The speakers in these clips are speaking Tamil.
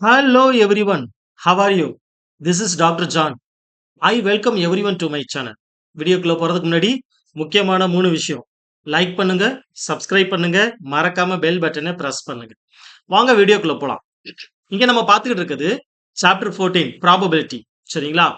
Hello everyone, how are you? This is Dr. John. I welcome everyone to my channel. வீடியோக்குள்ள போறதுக்கு முன்னாடி முக்கியமான 3 விஷயம். லைக் பண்ணுங்க, சப்ஸ்கிரைப் பண்ணுங்க, மறக்காம பெல் பட்டனை பிரஸ் பண்ணுங்க. வாங்க வீடியோக்குள்ள போலாம். இங்க நம்ம பார்த்துக்கிட்டு இருக்குது சாப்டர் 14 ப்ராபபிலிட்டி. சரிங்களா?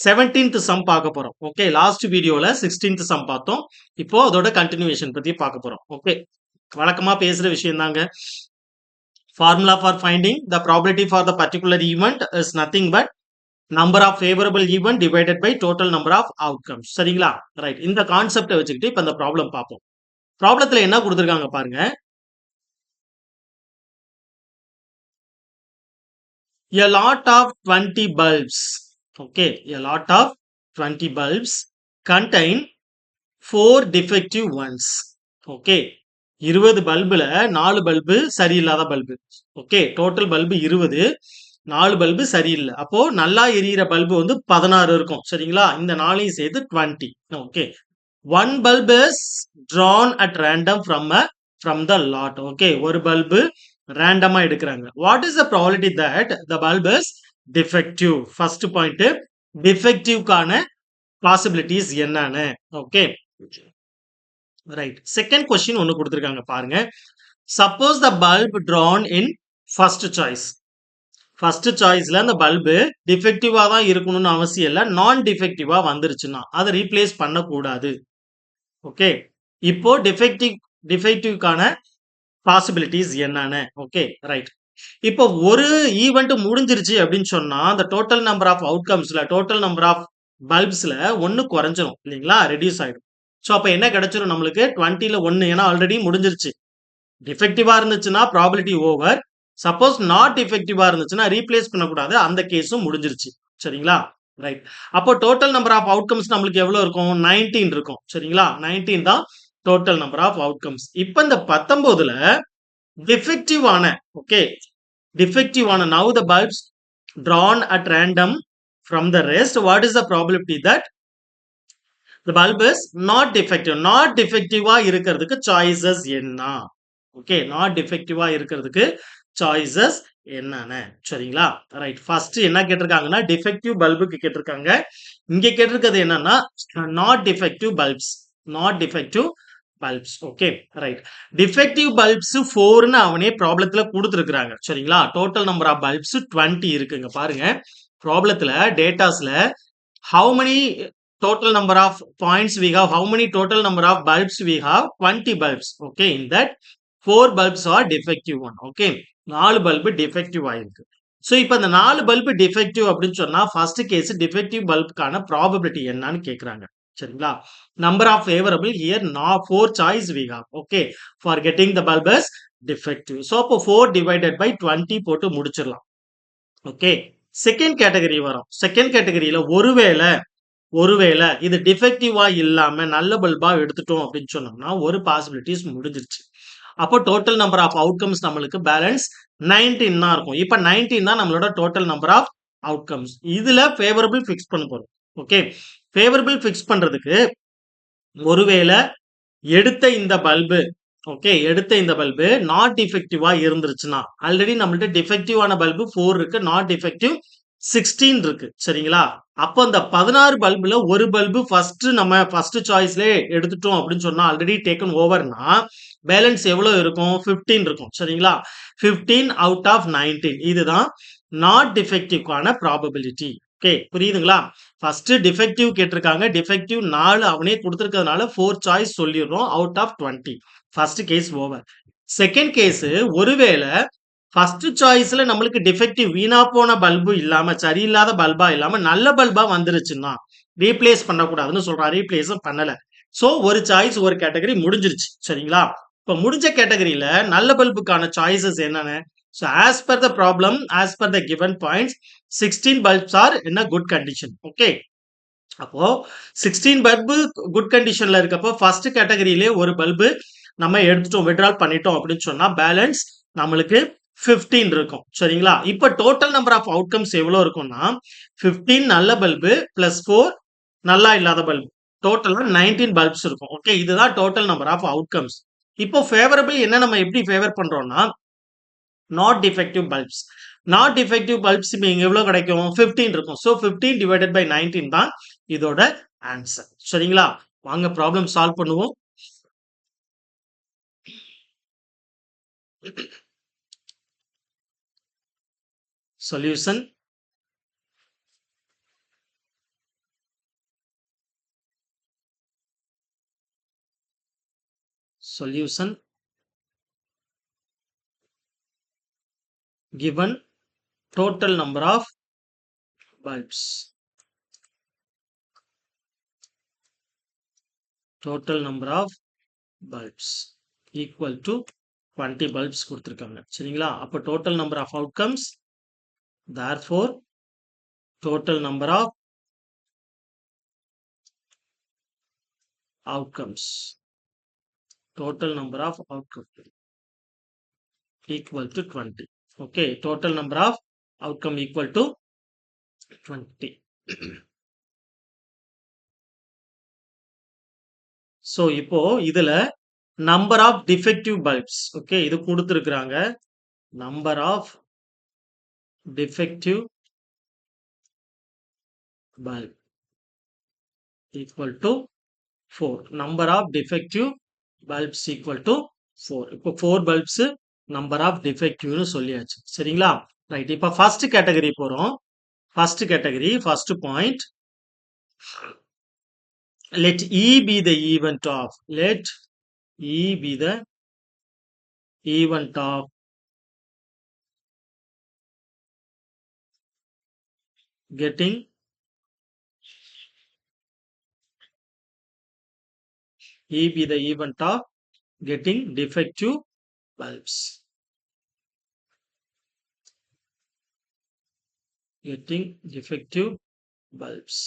17th சம் பார்க்க போறோம். ஓகே, லாஸ்ட் வீடியோல 16th சம் பார்த்தோம். இப்போ அதோட கண்டினியூவேஷன் பத்தி பார்க்க போறோம். ஓகே, வழக்கமா பேசுற விஷயம் தாங்க. Formula for finding the probability for the particular event is nothing but number of favorable event divided by total number of outcomes. சரிங்களா? ரைட். இந்த கான்செப்டை வச்சுக்கிட்டு இப்ப இந்த ப்ராப்ளம் பார்ப்போம். ப்ராப்ளத்துல என்ன கொடுத்திருக்காங்க பாருங்க. A lot of 20 bulbs. Okay, a lot of 20 bulbs contain 4 defective ones. Okay, 20 பல்புல 4 bulb சரியில்லாத bulb. Okay, total bulb 20, 4 bulb சரியில்லை. அப்போ நல்லா எரியிற பல்பு வந்து 16 இருக்கும். சரிங்களா? இந்த 4ஐயும் சேர்த்து 20. Okay, one bulb is drawn at random from the lot. Okay, ஒரு பல்பு ரேண்டமா எடுக்கிறாங்க. What is the probability that the bulb is defective? First point, டிஃபெக்டிவ்கான பாசிபிலிட்டிஸ் என்னன்னு. Okay, right. செகண்ட் கொஸ்டின் ஒன்னு கொடுத்திருக்காங்க பாருங்க. Suppose the bulb drawn in first choice. First சாய்ஸ்ல அந்த பல்பு டிஃபெக்டிவா தான் இருக்கணும்னு அவசியம் இல்லை, நான் டிஃபெக்டிவா வந்துருச்சுன்னா அதை ரீப்ளேஸ் பண்ணக்கூடாது. ஓகே, இப்போ டிஃபெக்டிவ்கான பாசிபிலிட்டிஸ் என்னன்னு. Okay, right. இப்போ ஒரு ஈவெண்ட் முடிஞ்சிருச்சு அப்படின்னு சொன்னா அந்த டோட்டல் நம்பர் ஆஃப் அவுட்கம்ஸ்ல டோட்டல் நம்பர் ஆஃப் பல்ப்ஸ்ல ஒன்னு குறைஞ்சிரும் இல்லைங்களா? ரெடியூஸ் ஆயிடும். ஸோ அப்போ என்ன கிடைச்சிரும் நம்மளுக்கு? 20ல 1, ஏன்னா ஆல்ரெடி முடிஞ்சிருச்சு. டிஃபெக்டிவா இருந்துச்சுன்னா ப்ராபிலிட்டி ஓவர். சப்போஸ் நாட் டிஃபெக்டிவா இருந்துச்சுன்னா ரீப்ளேஸ் பண்ணக்கூடாது, அந்த கேஸும் முடிஞ்சிருச்சு. சரிங்களா? ரைட். அப்போ டோட்டல் நம்பர் ஆஃப் அவுட்கம்ஸ் நம்மளுக்கு எவ்வளவு இருக்கும்? 19 இருக்கும். சரிங்களா? 19 தான் டோட்டல் நம்பர் ஆஃப் அவுட்கம்ஸ். இப்போ இந்த 19ல டிஃபெக்டிவான, ஓகே, டிஃபெக்டிவான now the bulbs drawn at random from the rest, what is the probability that the bulb is not defective? not defectiveஆ இருக்கிறதுக்கு சாய்ஸஸ் என்ன? ஓகே, not defectiveஆ இருக்கிறதுக்கு சாய்ஸஸ் என்னன்னு. சரிங்களா? ரைட். ஃபர்ஸ்ட் என்ன கேட்டிருக்காங்கன்னா டிஃபெக்டிவ் பல்புக்கு கேட்டிருக்காங்க. இங்க கேட்டிருக்கிறது என்னன்னா not defective bulbs. Not defective bulbs. Okay, right. Defective bulbs 4ன்னு அவனே ப்ராப்ளத்துல கொடுத்துருக்காங்க. சரிங்களா? டோட்டல் நம்பர் ஆஃப் பல்ப்ஸ் 20 இருக்குங்க. பாருங்க ப்ராப்ளத்துல டேட்டாஸ்ல how many total number of points we have, how many total number of bulbs we have? 20 bulbs. Okay, in that 4 bulbs are defective one. Okay, 4 bulb defective ஆயிருக்கு. ஸோ இப்போ இந்த 4 பல்பு டிஃபெக்டிவ் அப்படின்னு சொன்னா ஃபர்ஸ்ட் கேஸ் டிஃபெக்டிவ் பல்புக்கான ப்ராபபிலிட்டி என்னன்னு கேட்குறாங்க. சரிங்களா? Number of favourable here 4 choice we have. Okay, for getting the bulb is defective. So அப்போ 4 டிவைடட் பை 20 போட்டு முடிச்சிடலாம். ஓகே, செகண்ட் கேட்டகரி வரும். செகண்ட் கேட்டகரியில ஒருவேளை இது டிஃபெக்டிவா இல்லாம நல்ல பல்பா எடுத்துட்டோம் அப்படின்னு சொன்னோம்னா ஒரு பாசிபிலிட்டிஸ் முடிஞ்சிருச்சு. அப்போ டோட்டல் நம்பர் ஆஃப் அவுட்கம்ஸ் நம்மளுக்கு பேலன்ஸ் 19 தான் இருக்கும். இப்போ 19 தான் நம்மளோட டோட்டல் நம்பர் ஆஃப் அவுட்கம்ஸ். இதுல ஃபேவரபிள் ஃபிக்ஸ் பண்ண போறோம். ஓகே, ஃபேவரபிள் ஃபிக்ஸ் பண்றதுக்கு ஒருவேளை எடுத்த இந்த பல்பு, ஓகே, எடுத்த இந்த பல்பு நாட் டிஃபெக்டிவா இருந்துருச்சுன்னா, ஆல்ரெடி நம்மள்ட்ட டிஃபெக்டிவான பல்பு 4 இருக்கு, நாட் டிஃபெக்டிவ் 16 இருக்கு. சரிங்களா? அப்போ அந்த 16 பல்புல ஒரு பல்பு நம்ம ஃபர்ஸ்ட் சாய்ஸ்ல எடுத்துட்டோம் அப்படின்னு சொன்னா ஆல்ரெடி டேக்கன் ஓவர்னா பேலன்ஸ் எவ்வளவு இருக்கும்? 15 இருக்கும். சரிங்களா? 15 அவுட் ஆஃப் 19. இதுதான் நாட் டிஃபெக்டிவ்கான ப்ராபபிலிட்டி. ஓகே, புரியுதுங்களா? ஃபர்ஸ்ட் டிஃபெக்டிவ் கேட்டிருக்காங்க. டிஃபெக்டிவ் 4 அவனே கொடுத்திருக்கிறதுனால 4 சாய்ஸ் சொல்லிடுறோம் out of 20. First case over. Second case ஒருவேளை ஃபர்ஸ்ட் சாய்ஸ்ல நம்மளுக்கு டிஃபெக்டிவ் வீணா போன பல்பு இல்லாம சரியில்லாத பல்பா இல்லாம நல்ல பல்பா வந்துருச்சுன்னா ரீப்ளேஸ் பண்ணக்கூடாதுன்னு சொல்றான். ரீப்ளேஸும் பண்ணல. சோ ஒரு சாய்ஸ் ஒரு கேட்டகரி முடிஞ்சிருச்சு. சரிங்களா? இப்ப முடிஞ்ச கேட்டகரியில நல்ல பல்புக்கான சாய்ஸஸ் என்னன்னு? So as per the problem, as per the given points, 16 bulbs are in a good condition. Okay, அப்போ 16 பல்பு குட் கண்டிஷன்ல இருக்கப்போ ஃபர்ஸ்ட் கேட்டகரியிலே ஒரு பல்பு நம்ம எடுத்துட்டோம், விட்ரால் பண்ணிட்டோம் அப்படின்னு சொன்னா பேலன்ஸ் நம்மளுக்கு 15 இருக்கும். சரிங்களா? இப்ப டோட்டல் நம்பர் ஆஃப் அவுட்கம்ஸ் எவ்வளவு இருக்கும்னா 15 நல்ல பல்பு பிளஸ் 4 நல்லா இல்லாத பல்பு, டோட்டலா 19 பல்ப்ஸ் இருக்கும். ஓகே, இதுதான் டோட்டல் நம்பர் ஆஃப் அவுட்கம்ஸ். இப்போ ஃபேவரபிள் என்ன நம்ம எப்படி ஃபேவர் பண்றோம்னா not defective bulbs. Not defective bulbs இப்போ இங்க எவ்வளவு கிடைக்கும்? 15 இருக்கும். ஸோ 15 டிவைடட் பை 19 தான் இதோட ஆன்சர். சரிங்களா? வாங்க ப்ராப்ளம் சால்வ் பண்ணுவோம். Solution. Solution. Given total number of bulbs. Total number of bulbs equal to 20 bulbs கொடுத்திருக்காங்க. சரிங்களா? அப்ப total number of outcomes. Therefore, total number of outcomes. Total number of outcomes equal to 20. Okay. Total number of outcome equal to 20. So, இப்போ இதுல number of defective bulbs. Okay. இது கொடுத்திருக்கிறாங்க. Number of defective bulb equal to 4. Number of defective bulbs equal to 4. இப்போ 4 bulbs number of defective னு சொல்லியாச்சு. சரிங்களா? ரைட். இப்போ first category போறோம். First category, first point. Let E be the event of. Let E be the event of getting E be the event of getting defective bulbs. Getting defective bulbs.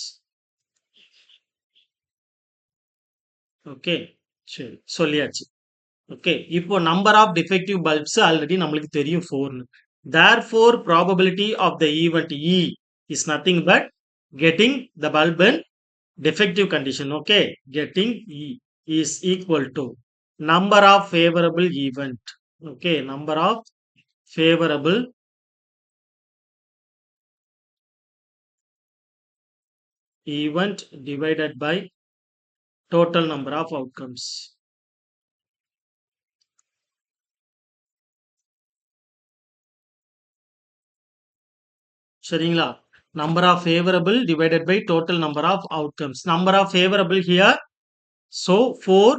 Okay, சரி சொல்லியாச்சு. ஓகே, இப்போ number of defective bulbs already நம்மளுக்கு தெரியும் 4ன்னு. Therefore, probability of the event E is nothing but getting the bulb in defective condition. Okay, getting E is equal to number of favorable event. Okay, number of favorable event divided by total number of outcomes. சரிங்களா? Number of favorable divided by total number of outcomes. Number of favorable here. So 4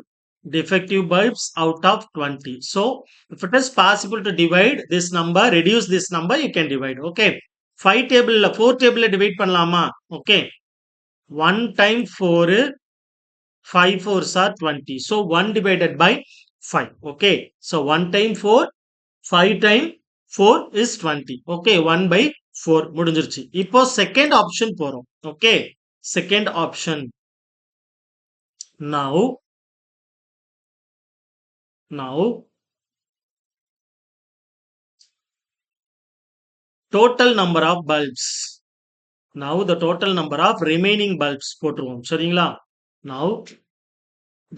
defective bulbs out of 20. So if it is possible to divide this number, reduce this number, you can divide. Okay. 5 table, 4 table divide பண்ணலாமா? Okay. 1 time 4, 5 4s are 20. So 1 divided by 5. Okay. So 1 time 4, 5 time 4 is 20. Okay. 1 by 4 முடிஞ்சிருச்சு. இப்போ second option போறோம். Okay. Second option. Now total number of bulbs. Now the total number of remaining bulbs போட்டுருவோம். சரிங்களா? Now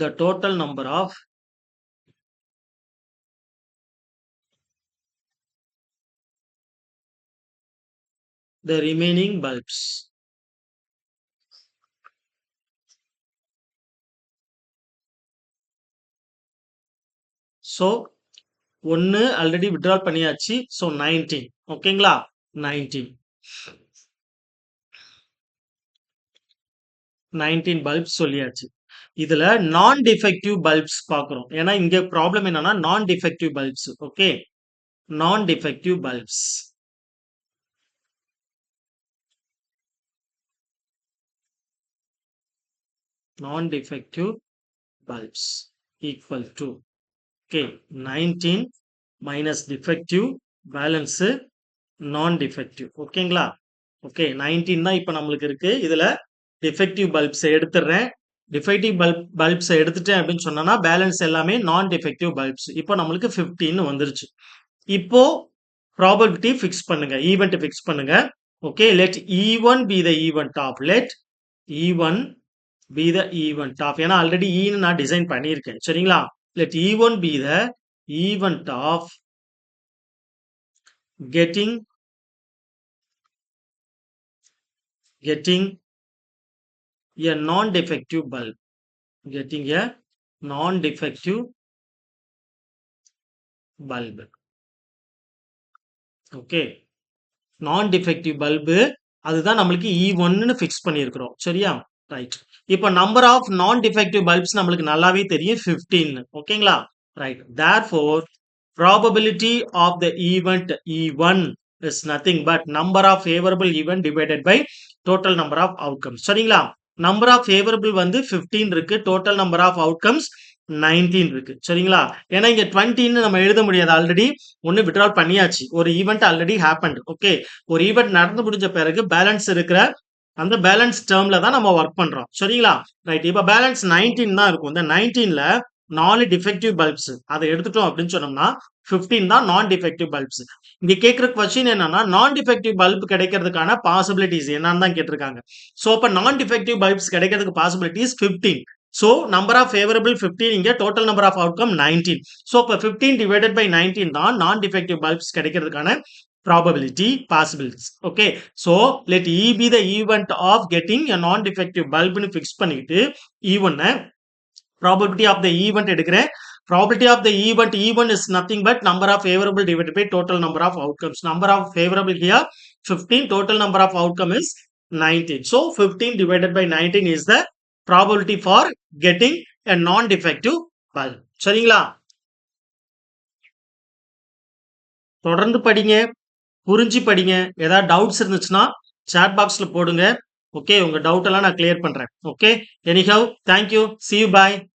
the total number of the remaining bulbs. So 1 already withdraw பண்ணியாச்சு. So 19. ஓகேங்களா? 19 bulbs சொல்லியாச்சு. இதுல நான் டிஃபெக்டிவ் பல்ப்ஸ் பார்க்கிறோம். ஏன்னா இங்க ப்ராப்ளம் என்னன்னா நான் டிஃபெக்டிவ் பல்ப்ஸ். ஓகே, நான் டிஃபெக்டிவ் பல்ப்ஸ். நான் defective bulbs equal to okay 19 minus defective balance நான் டிஃபெக்டிவ். ஓகேங்களா? ஓகே, 19 தான் இப்ப நம்மளுக்கு இருக்கு. இதுல டிஃபெக்டிவ் பல்ப்ஸ் எடுத்துறேன். டிஃபெக்டிவ் பல்ப்ஸ் எடுத்துட்டேன் அப்படின்னு சொன்னா பேலன்ஸ் எல்லாமே நான் டிஃபெக்டிவ் பல்ப்ஸ். இப்போ நம்மளுக்கு 15 வந்துருச்சு. இப்போ ப்ராபபிலிட்டி ஃபிக்ஸ் பண்ணுங்க, ஈவென்ட் ஃபிக்ஸ் பண்ணுங்க. Okay, let E1 be the event of. Let E1 be the event of. ஏன்னா ஆல்ரெடி ஈன்னு நான் டிசைன் பண்ணியிருக்கேன். சரிங்களா? Let E1 be the event of getting a non-defective bulb. Getting a non-defective bulb. Okay. Non-defective bulb அதுதான் நம்மளுக்கு E1ன்னு ஃபிக்ஸ் பண்ணியிருக்கிறோம். சரியா? ரைட். இப்ப நம்பர் ஆஃப் நான்-டிஃபெக்டிவ் பல்ப்ஸ் நம்மளுக்கு நல்லாவே தெரியும் 15. ஓகேங்களா? Right. Therefore, probability of the event E1 is nothing but number of favorable event divided by total number of outcomes. சரிங்களா? நம்பர் ஆஃப் ஃபேவரபிள் வந்து 15 இருக்கு. டோட்டல் நம்பர் ஆஃப் அவுட்கம்ஸ் 19 இருக்கு. சரிங்களா? ஏன்னா இங்க 20ன்னு நம்ம எழுத முடியாது. ஆல்ரெடி ஒன்னு வித்ட்ரால் பண்ணியாச்சு. ஒரு ஈவென்ட் ஆல்ரெடி ஹேப்பன்ட். ஓகே. ஒரு ஈவென்ட் நடந்து முடிஞ்ச பிறகு பேலன்ஸ் இருக்கிற அந்த பேலன்ஸ் டேர்ம்ல தான் நம்ம ஒர்க் பண்றோம். சரிங்களா? ரைட். இப்ப பேலன்ஸ் 19 தான் இருக்கும். இந்த 19ல 4 டிஃபெக்டிவ் பல்ப்ஸ் அதை எடுத்துட்டோம் அப்படின்னு சொன்னோம்னா 15 தான் நான் டிஃபெக்டிவ் பல்ப்ஸ். இங்க கேட்கிற கொஸ்டின் என்னன்னா நான் டிஃபெக்டிவ் பல்ப் கிடைக்கிறதுக்கான பாசிபிலிட்டிஸ் என்னன்னு தான் கேட்டிருக்காங்க. சோ அப்ப நான் டிஃபெக்டிவ் பல்ப்ஸ் கிடைக்கிறதுக்கு possibilities 15. So number of favorable 15 இங்க total number of outcome 19. So இப்ப 15 divided by 19 தான் non-defective bulbs கிடைக்கிறதுக்கான probability possibilities. Okay. So let E be the event of getting a non-defective bulb னு fix பண்ணிட்டு E1 probability of the event எடுக்கிறேன். Probability of the event E1 is nothing but number of favorable divided by total number of outcomes. Number of favorable here 15, total number of outcome is 19. So 15 divided by 19 is the probability for getting a non-defective bulb. சரிங்களா? தொடர்ந்து படிங்க, புரிஞ்சு படிங்க. ஏதாவது டவுட்ஸ் இருந்துச்சுன்னா chat பாக்ஸ்ல போடுங்க. ஓகே, உங்க டவுட் எல்லாம் நான் கிளியர் பண்றேன். Okay, anyhow, thank you, see you, bye.